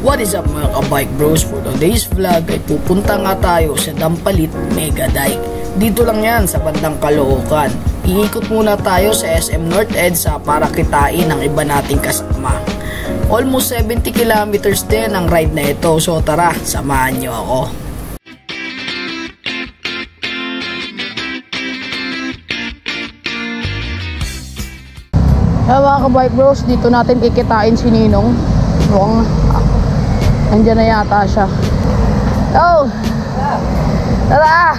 What is up mga ka-bike bros? For today's vlog ay pupunta nga tayo sa Dampalit Mega Dike. Dito lang yan sa bandang Caloocan. Iikot muna tayo sa SM North EDSA para kitain ang iba nating kasama. Almost 70 kilometers din ang ride na ito, so tara, samahan nyo ako. Mga ka-bike bros, dito natin kikitain si Ninong. Mukhang nandiyan na yata siya. Oh! Tara!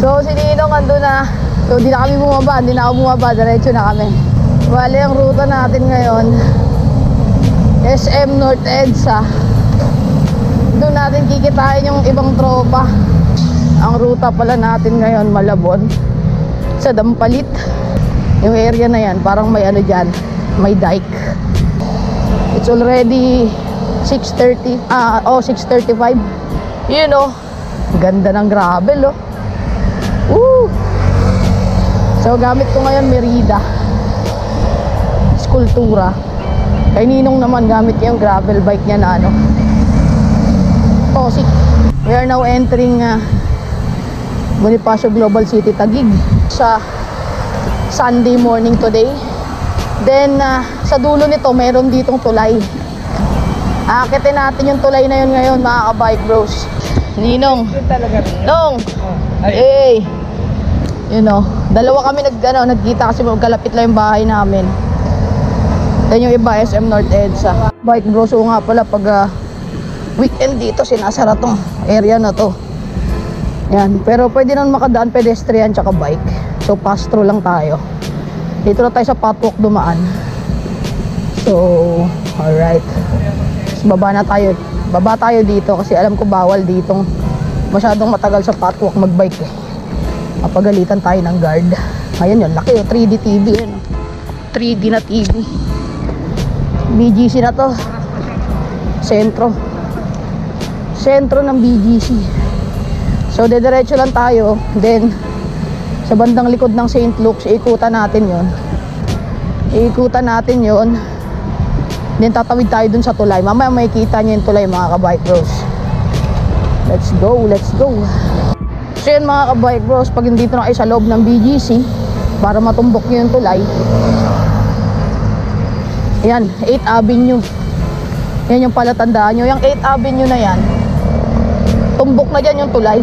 So si Ninong andun na. So di na kami bumaba, hindi na ako bumaba, diretso na kami. Bali ang ruta natin ngayon SM North EDSA. Doon natin kikitain yung ibang tropa. Ang ruta pala natin ngayon Malabon sa Dampalit. Yung area na yan, parang may ano dyan, may dike. It's already 6:30, 6:35. You know, ganda ng gravel, oh. Woo! So gamit ko ngayon Merida Sculptura. Kay Ninong naman gamit niya yung gravel bike niya na ano, Tosik. We are now entering Bonifacio Global City, Taguig sa Sunday morning today. Then sa dulo nito meron ditong tulay. Akitin natin yung tulay na yun ngayon mga ka-bike bros. Ninong, Nong, hey, you know, dalawa kami nagkita kasi magkalapit lang yung bahay namin. Then yung iba SM North EDSA. Bike bros, o nga pala pag weekend dito sinasara tong area na to. Yan, pero pwede nang makadaan pedestrian tsaka bike. So pass through lang tayo. Dito na tayo sa patwalk dumaan. So alright, so, baba tayo dito kasi alam ko bawal ditong masyadong matagal sa patwalk magbike eh. Mapagalitan tayo ng guard. Ayan yun, laki, 3D TV yun. 3D na TV. BGC na to. Sentro ng BGC. So dediretso lang tayo. Then sa bandang likod ng St. Luke's, ikutan natin yon. Then tatawid tayo dun sa tulay. Mamaya makikita nyo yung tulay mga ka-bike bros. Let's go. So yun mga ka-bike bros, pag dito na kayo sa loob ng BGC para matumbok nyo yung tulay, yan, 8th Avenue. Yan yung palatandaan nyo. Yung 8th Avenue na yan, tumbok na dyan yung tulay.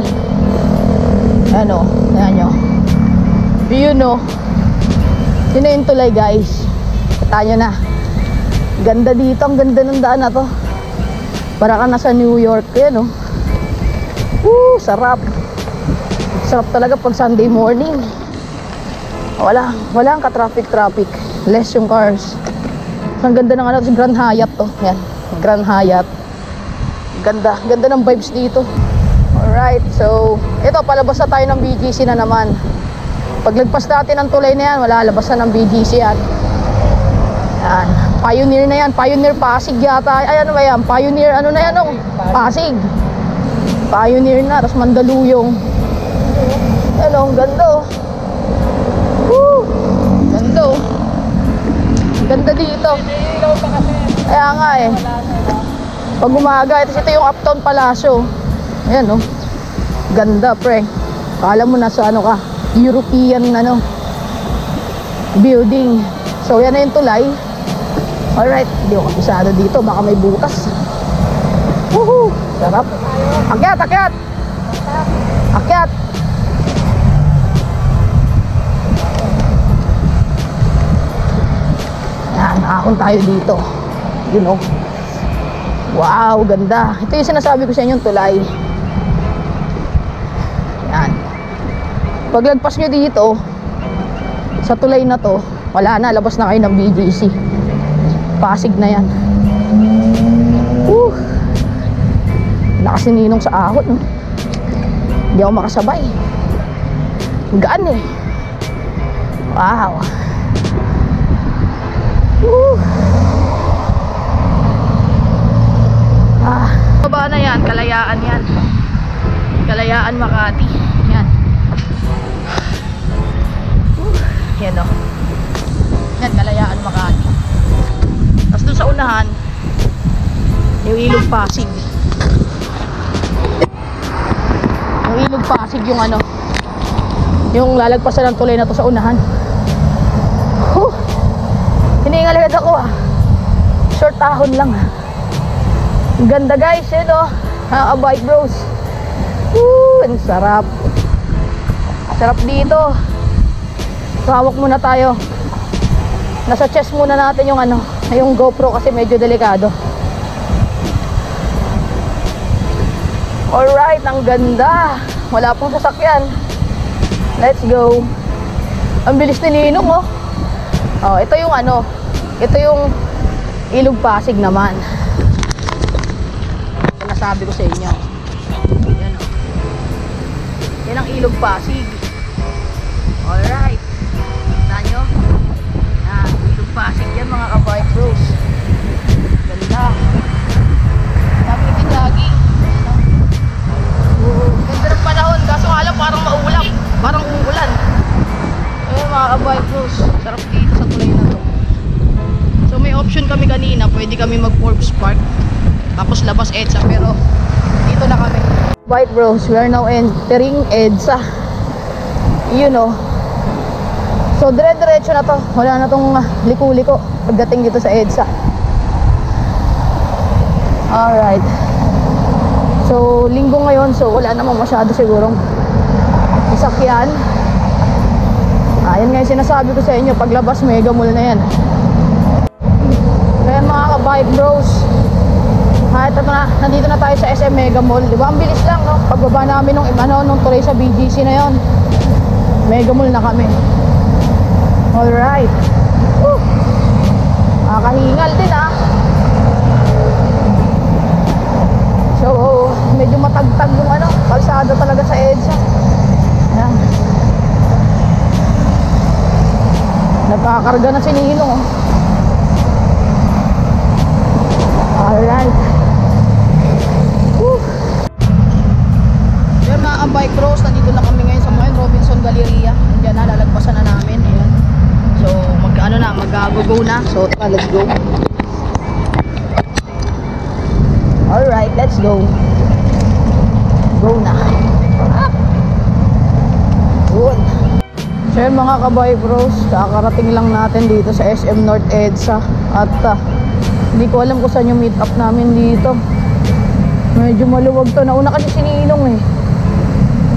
Ano, yan nyo. You know, yun na yung tulay guys. Kita nyo na. Ganda dito, ang ganda ng daan na to. Para ka nasa New York. Yan, oh. Woo, sarap. Sarap talaga pag Sunday morning. Walang ka-traffic. Less yung cars. Ang ganda ng ano, Grand Hyatt to. Yan, Grand Hyatt. Ganda ng vibes dito. Alright, so ito, palabas na tayo ng BGC na naman. Paglagpas natin ang tulay na yan, wala, labas na ng BGC yan. Yan, Pioneer na yan, Pioneer Pasig yata. Ay, ano ba yan? Pioneer, ano na yan, oh? Pasig. Pioneer na, tapos Mandaluyong. Ano, ganda, oh. Woo! Ganda, oh. Ganda dito. Kaya nga eh. Pag umaga, ito yung Uptown Palacio. Ayan, oh. Ganda, pre. Kala mo nasa ano ka, European building. So yan na yung tulay. Alright, hindi ko kapisado dito, baka may butas. Woohoo! Sarap. Akyat! Yan, nakakon tayo dito. You know. Wow, ganda. Ito yung sinasabi ko sa inyo, yung tulay. Yan. Paglagpas nyo dito sa tulay na to, wala na, labas na kayo ng BGC. Pasig na yan. Lakas ni Ninong sa ahon, no? Hindi ako makasabay. Gaan eh. Wow. Baba na yan, Kalayaan yan. Kalayaan Makati. Yan. Yan, o. Yan, Kalayaan Makati. Tapos doon sa unahan, Ilog Pasig. Yung Ilog Pasig yung ano, yung lalagpasan ng tulay na to sa unahan. Hiningal agad ako ah. Short ahon lang. Ganda guys, yun oh. Bike bros. Ang sarap. Sarap dito. So, hawak muna tayo. Nasa chest muna natin yung ano, yung GoPro kasi medyo delikado. Alright, ang ganda. Wala pong sasakyan. Let's go. Ang bilis ni Ninong oh. Oh, ito yung ano, ito yung Ilog Pasig naman. Ito nasabi ko sa inyo. Yan oh. Yan ang Ilog Pasig. Alright. Kita nyo? Yan, Ilog Pasig yan mga ka-bike bros. Ganda. Sabi din lagi. Ganda ng panahon, kaso nga lang parang maulan. Parang uulan. Ayun mga ka-bike bros, sarap dito sa tulay na to. So may option kami kanina, pwede kami mag Forbes Park tapos labas EDSA, pero dito na kami. Bike bros, we are now entering EDSA. You know. So dire-diretso na to, wala na tong liko-liko pagdating dito sa EDSA. Alright. So linggo ngayon, so wala namang masyado sigurong sasakyan. Ayan nga yung sinasabi ko sa inyo, paglabas Mega Mall na yan. Kaya mga ka-bike bros, ito na, nandito na tayo sa SM Mega Mall. Diba ang bilis lang no? Pagbaba namin nung tuloy sa BGC na yon, Mega Mall na kami. Alright. Nakakahingal din ah. So medyo matagtag yung ano, kalsada talaga sa EDSA. Ayan. Nagkakarga na si Ninong oh. Alright. Yan mga bike bros, nandito na kami ngayon sa Robinson Galleria. Diyan na, lalagpasan na namin. Ayan. So mag-go na. So tara, let's go. Alright, let's go. Go na. Good. So yun mga ka-bike bros, kakarating lang natin dito sa SM North EDSA. At hindi ko alam kung saan yung meet up namin dito. Medyo maluwag to. Nauna kasi si Ninong eh.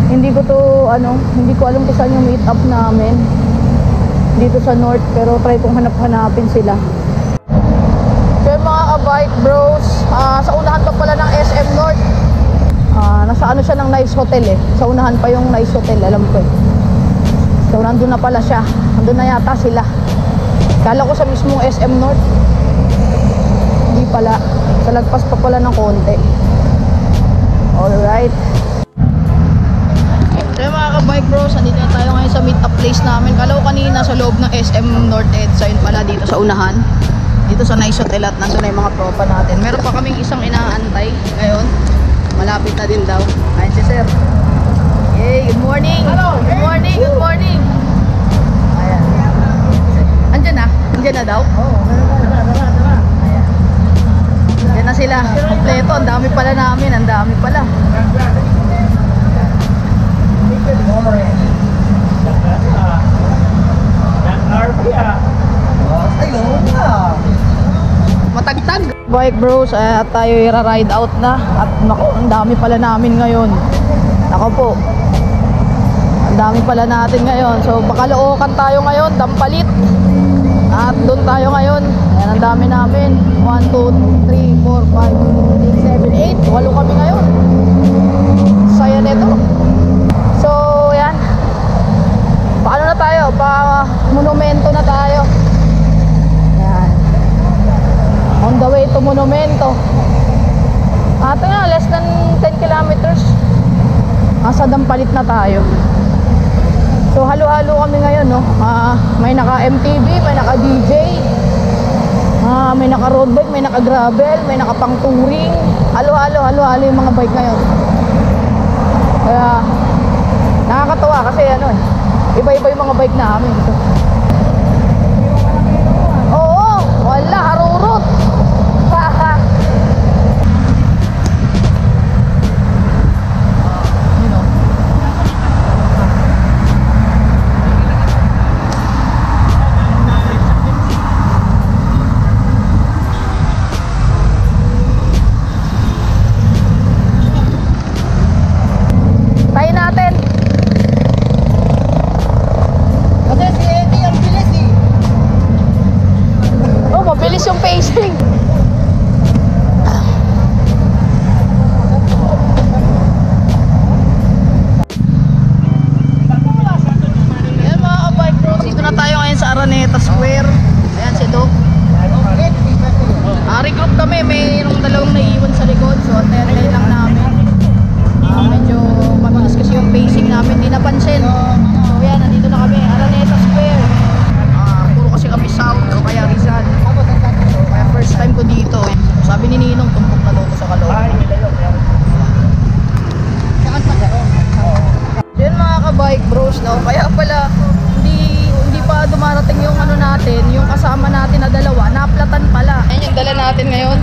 Hindi ko alam kung saan yung meet up namin dito sa North, pero try kong hanapin sila. So yun mga ka-bike bros, sa unahan pa pala ng SM North. Nasa ano siya ng Nice Hotel eh. Sa unahan pa yung Nice Hotel, alam ko eh. So nandun na pala siya. Nandun na yata sila. Kala ko sa mismong SM North. Hindi pala. Sa lagpas pa pala ng konti. Alright. So mga ka-bike bros, nandito na tayo ngayon sa meet up place namin. Kala ko kanina sa loob ng SM North EDSA. Yun pala dito sa unahan. Dito sa Nice Hotel at nandun na yung mga tropa natin. Meron pa kaming isang inaantay ngayon. Malapit na din daw. Ayun si sir. Hey, good morning. Hello. Good morning. Good morning. Ayan. Andiyan na? Andiyan na daw? Oo. Ayan. Andiyan na sila. Kompleto. Ang dami pala namin. Ang dami pala. Matagtag. Bike bros, tayo i-ride out na. At naku, ang dami pala namin ngayon. Ako po, ang dami pala natin ngayon. So Bakaloocan tayo ngayon, Dampalit. At doon tayo ngayon. Ayan, ang dami namin. 1, 2, 3, 4, 5, 6, 7, 8 8 kami ngayon. Saya nito. So yan, paano na tayo? Monumento na tayo. Yan, on the way to Monumento. Ito nga, less than 10 kilometers. Sa Dampalit na tayo. So halo-halo kami ngayon no. May naka MTB, may naka DJ, may naka road bike, may naka gravel, may naka pang touring. Halo-halo yung mga bike ngayon. Kaya nakakatawa kasi iba-iba yung mga bike namin. Oo, wala, harurot. mayroong dalawang naiiwan sa likod. So, antay lang namin. Medyo mabilis kasi yung pacing namin. Hindi napansin. So, yan. Nandito na kami. Araneta Square. Puro kasi kami south. So, kaya Rizal. So, kaya first time ko dito. Sabi ni Ninong, tumpok na daw ko sa Caloocan. Yan mga ka-bike bros, no? Kaya pala hindi pa dumarating yung ano natin, yung kasama natin na dalawa, naplatan pala. Ayan yung dala natin ngayon,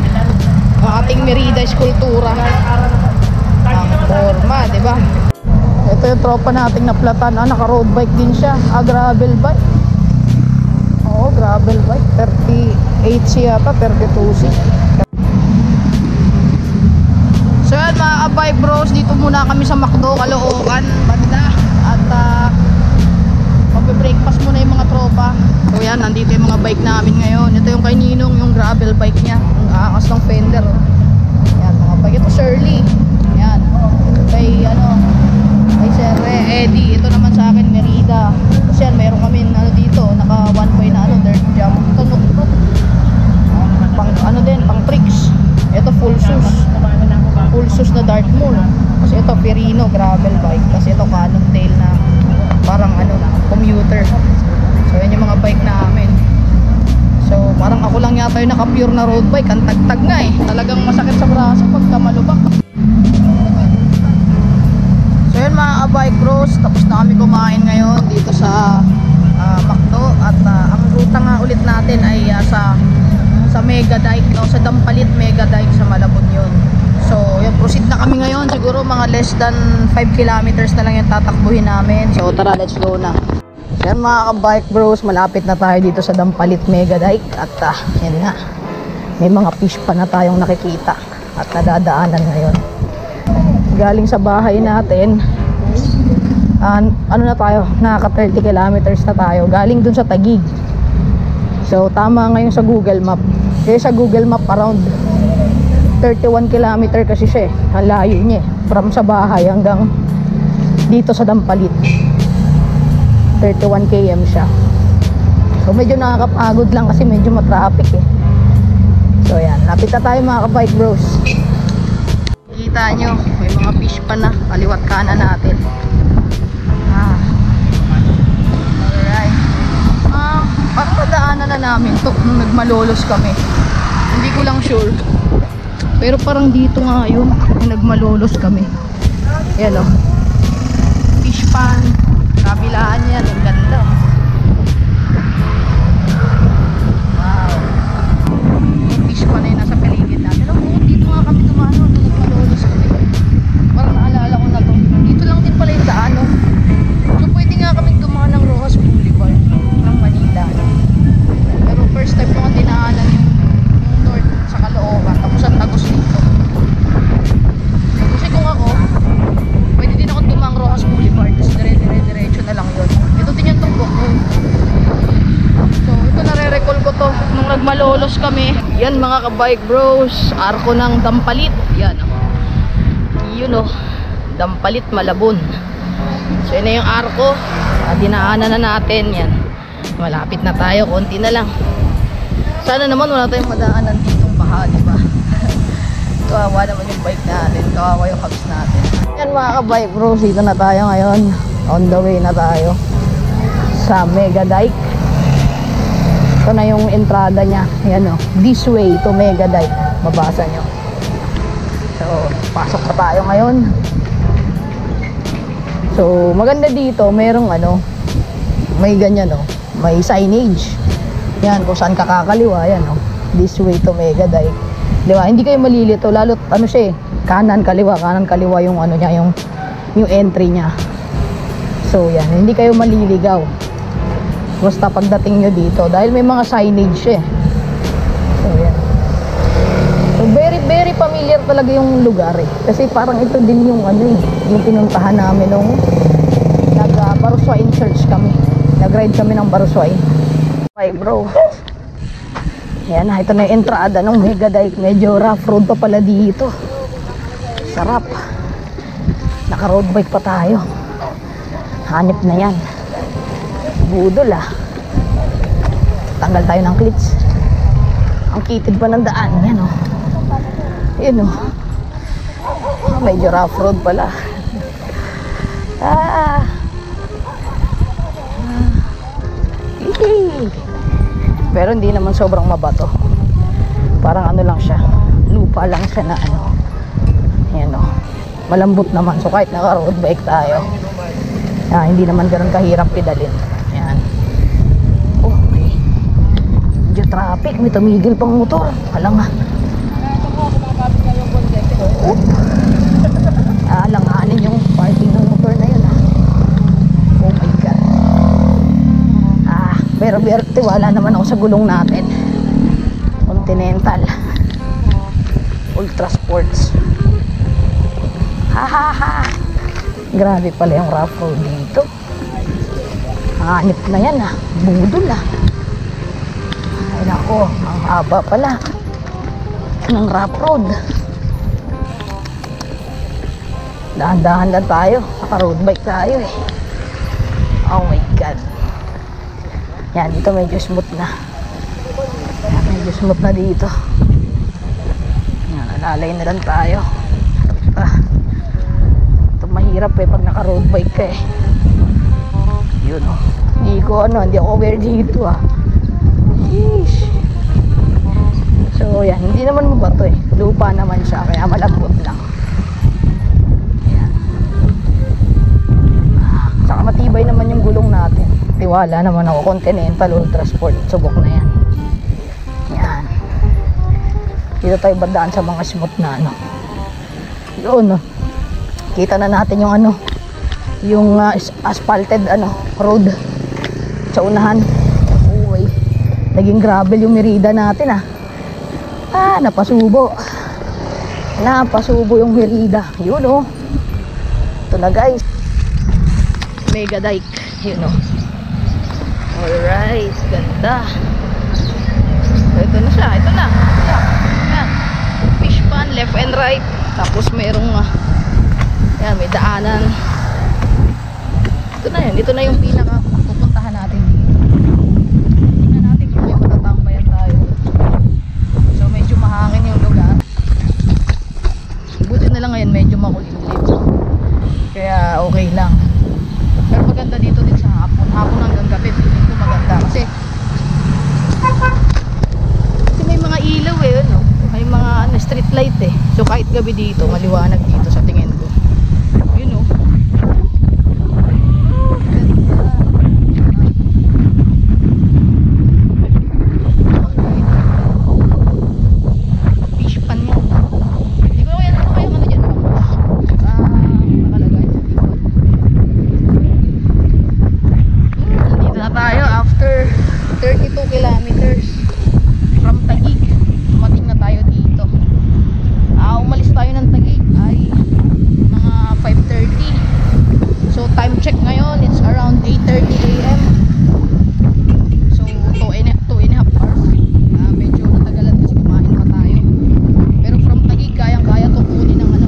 ang ating Merida Eskultura. Ang forma, di ba? Ito yung tropa nating naplatan. Naka-road bike din siya. Gravel bike. Oo, gravel bike. 38C yata, 32C. So yan mga ka-bike bros, dito muna kami sa McDo, Caloocan, banda. At magbe-breakfast muna yung mga tropa. So yan, nandito yung mga bike namin ngayon. Ito yung kay Ninong, yung gravel bike niya. Yung aakas ng fender. Yan mga bike. Ito Shirley. Yan. Kay Sir Eddie. Ito naman sa akin, Merida. Tapos yan, meron kami dito, naka 1 na dirt jump. Ito nuknuk. Pang tricks. Ito full shoes na Dartmoor. Kasi ito Pirino gravel bike. Kasi ito Cannontail na parang commuter. So yan yung mga bike namin. So parang ako lang yata yung naka-pure na road bike. Ang tagtag nga eh. Talagang masakit sa braso pagka malubak. So yun mga bike bros, tapos na kami kumain ngayon dito sa McDo. At ang ruta nga ulit natin ay sa Mega Dike, no? Sa Dampalit Mega Dike sa Malabon yun. So yun, proceed na kami ngayon. Siguro mga less than 5 kilometers na lang yung tatakbuhin namin. So tara, let's go na. So yan mga ka-bike bros, malapit na tayo dito sa Dampalit Mega Dike. At yan nga, may mga fish pa na tayong nakikita at nadadaanan ngayon. Galing sa bahay natin, na tayo, nakaka 30 kilometers na tayo. Galing dun sa Taguig. So tama ngayon sa Google Map. Kaya sa Google Map around 31 kilometer kasi siya eh. Ang layo niya eh. From sa bahay hanggang dito sa Dampalit. 31 km siya. So medyo nakakapagod lang kasi medyo matraffic eh. So yan, lapit na tayo mga ka-bike bros. Kita nyo, may mga fish pa na kaliwat kanan natin. Alright. Parang madaanan na namin to nung nagmalolos kami. Hindi ko lang sure. Pero parang dito nga yun, nagmalolos kami. Yan o. Fish pan. Kabilaan yan. Ang ganda. Wow. Yung fish pan na yun nasa paligid natin. Dito nga kami tumano. Nagmalolos kami. Parang naalala ko na to. Dito lang din pala yung daan. No? So pwede nga kami dumaan ng Rojas Boulevard ng Manila. Pero first time ko nga dinaanan yung north sa Caloocan. Tapos ang tagos dito. Kasi kung ako, pwede din ako dumang Rojas Boulevard. Tapos dire-diretso na lang yun. Ito din yung tumbok ko. So ito nare-recall ko to. Nung nagmalolos kami. Yan mga ka-bike bros. Arko ng Dampalit. Yan. Yun o. Dampalit Malabon. So yun na yung arko. Dinaanan na natin. Yan. Malapit na tayo. Konti na lang. Sana naman wala tayong madaanan ditong baha, diba? Kawawa naman yung bike natin. Kawawa yung hubs natin. Yan mga ka-bike bros. Dito na tayo ngayon. On the way na tayo sa Mega Dike. Ito na yung entrada niya. Yan o. This way to Mega Dike. Mabasa nyo. So, pasok na tayo ngayon. So, maganda dito. Merong may ganyan o. May signage. Yan, kung saan kakakaliwa. Yan o. This way to Mega Dike. Diba? Hindi kayo malilito. Lalo't siya eh. Kanan, kaliwa. Kanan, kaliwa yung niya. Yung entry niya. So, yan. Hindi kayo maliligaw. Basta pagdating nyo dito. Dahil may mga signage eh. So, yan. So, very, very familiar talaga yung lugar eh. Kasi parang ito din yung yung pinuntahan namin nung nag-Baruswain Church kami. Nag-ride kami ng Baruswain. Okay, bro. Yan, ito na yung entrada ng Mega Dike. Medyo rough road pa pala dito. Sarap. Naka-road bike pa tayo. Hanip na yan. Budol ah. Tanggal tayo ng clips. Ang kitid pa ng daan. Yan oh. Yun oh. Medyo rough road pala. Pero hindi naman sobrang mabato. Parang ano lang siya, lupa lang siya na ano. Ayan o, malambot naman. So kahit naka road bike tayo, hindi naman ganun kahirap pedalin. Ayan. Okay, medyo traffic, may tumigil pang motor. Alang nga. Alanganin yung parking ng motor na yun. Oh my god. Pero tiwala naman ako sa gulong natin. Continental Ultra Sports. Grabe pala yung rough road dito. Hanip na yan budol ay nako, ang haba pala ng rough road. Dahan-dahan lang tayo, naka road bike tayo oh my god. Yan, dito medyo smooth na. Medyo smooth na dito. Yan, alalay na lang tayo. Ito mahirap pag naka road bike ka yun hindi ako aware dito Sheesh. So yan, hindi naman mabato lupa naman siya, kaya malambot lang. Yan. Saka matibay naman yung gulong natin. Tiwala naman ako, Continental Ultra Sport, subok na yan. Yan, dito tayo bandaan sa mga smooth na yun kita na natin yung yung asphalted road sa unahan. Uy, naging gravel yung Merida natin napasubo yung Merida. Yun ito na guys, Mega Dike. Yun alright, ganda. Ito na siya, ito na. Yan. Fish pan, left and right. Tapos merong yan, may daanan. Ito na yun, ito na yung pinaka pupuntahan natin dito. Tingnan natin kung may matatambayan tayo. So medyo mahangin yung lugar. Buti na lang ngayon medyo makulimlim, kaya okay lang. Pero maganda dito din sa hapon hanggang gabi. Dito maganda kasi may mga ilaw may mga street light so kahit gabi dito maliwanag dito sa tingin ko. Yun fish pan yan. Hindi ko kaya ano kayo dyan nakalagay sa likod. Dito na tayo after 32 kilometers from Taguig. Dumating na tayo dito. Umalis tayo ng Taguig ay mga 5:30. So time check ngayon, it's around 8:30 AM. So 2.5 hours. Medyo natagalan kasi kumain pa tayo. Pero from Taguig kayang-kaya to kunin ng 2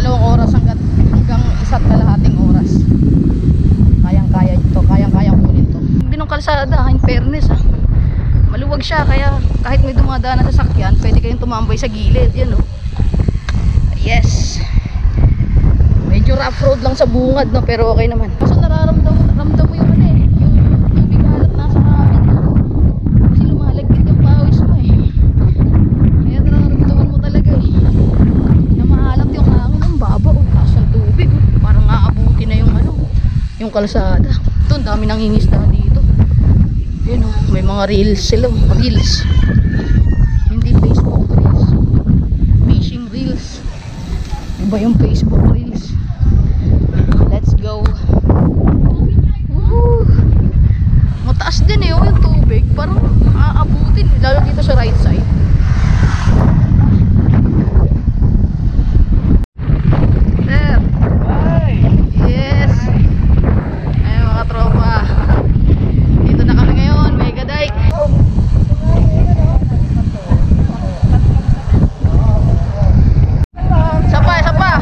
oras hanggang 1.5 oras. Kayang-kaya ito, kayang-kaya kunin to. Hindi ng kalsada, in fairness maluwag siya, kaya kahit may dumadaan na sasakyan, pwede kayong tumambay sa gilid. Yan yes, medyo rough road lang sa bungad pero okay naman. So ramdam mo yung yung bigalat nasa akin kasi lumalagkit yung pawis mo kaya nararamdaman mo talaga na maalat yung hangin. Ang baba taas ng tubig parang aabuti na yung kalsada. Ito, ang dami nangingisda dito. Yun may mga reels sila. Reels, hindi Facebook reels, fishing reels. Iba yung Facebook reels. Let's go. Woohoo! Mataas din yung tubig, parang aabutin lalo dito sa right side. Sir, yes, ay mga tropa, dito na kami ngayon, Mega Dike. Sapa.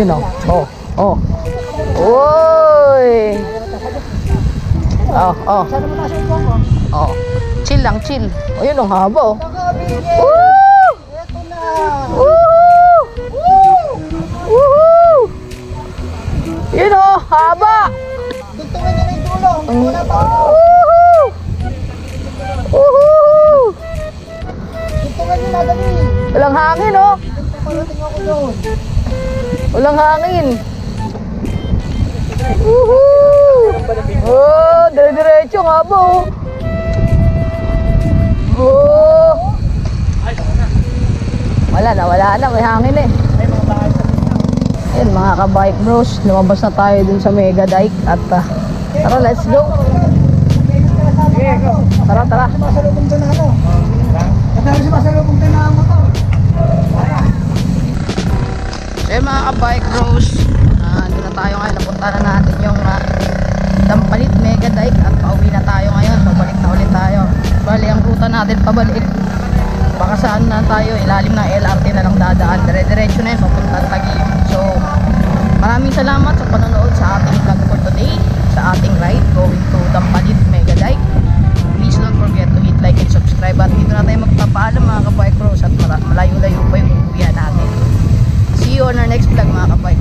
Yun o. Oh. Oh. Uy. Oh. Oh. Oh. Chill lang, chill. O yun ang haba oh. Woo! Woo! Woo! Yun o, haba. Tugtungan niya na yung dulo. Wala pa. Woohoo! Woohoo! Tugtungan niya na dali. Walang hangin oh. Parating ako doon. Walang hangin. Woohoo! Oh, dire-diretso nga ba oh. Oh. Wala na, may hangin eh. Ayun mga ka-bike bros, lumabas na tayo dun sa Mega Dike at tara, let's go. Tara. Masalubong doon na ano. Kadami siya masalubong doon na ang motor. So mga ka-bike bros, doon na tayo ngayon. Napunta na natin yung Dampalit Mega Dike at pauwi na tayo ngayon. Pabalik na ulit tayo. Bali, ang ruta natin pabalik. Baka saan na tayo, ilalim ng LRT na lang dadaan. Dire-diretso na yun, papuntang Taguig. So, maraming salamat sa panonood sa ating vlog for today. Sa ating ride going to Dampalit Mega Dike. Please don't forget to hit like and subscribe. At dito na tayo magpapaalam mga ka-bike bros. At malayo-layo pa yung uuwihan natin. See you on our next vlog mga ka-bike.